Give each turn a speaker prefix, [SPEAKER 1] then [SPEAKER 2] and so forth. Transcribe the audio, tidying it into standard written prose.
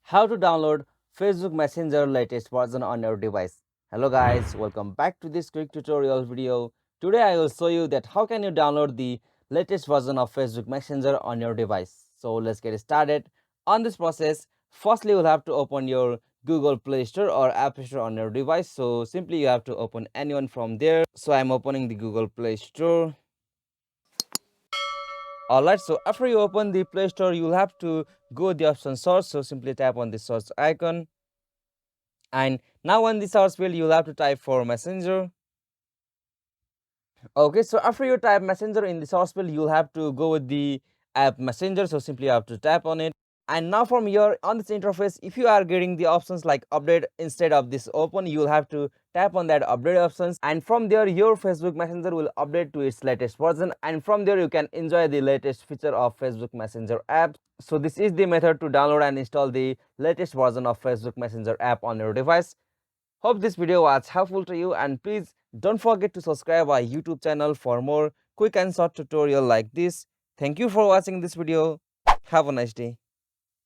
[SPEAKER 1] how to download Facebook Messenger latest version on your device. Hello guys, welcome back to this quick tutorial video. Today I will show you that how can you download the latest version of Facebook Messenger on your device. So let's get started. On this process, firstly you'll have to open your Google Play Store or App Store on your device. So simply you have to open anyone from there. So I'm opening the Google Play Store. Alright, so after you open the Play Store, you'll have to go the option search. So simply tap on the search icon. And now on the search field, you'll have to type for Messenger. Okay, so after you type Messenger in the search field, you'll have to go with the app Messenger. So simply you have to tap on it. And now from here on this interface, if you are getting the options like update instead of this open, you'll have to tap on that update options, and from there your Facebook Messenger will update to its latest version, and from there you can enjoy the latest feature of Facebook Messenger app. So this is the method to download and install the latest version of Facebook Messenger app on your device. Hope this video was helpful to you, and please don't forget to subscribe our YouTube channel for more quick and short tutorial like this. Thank you for watching this video. Have a nice day.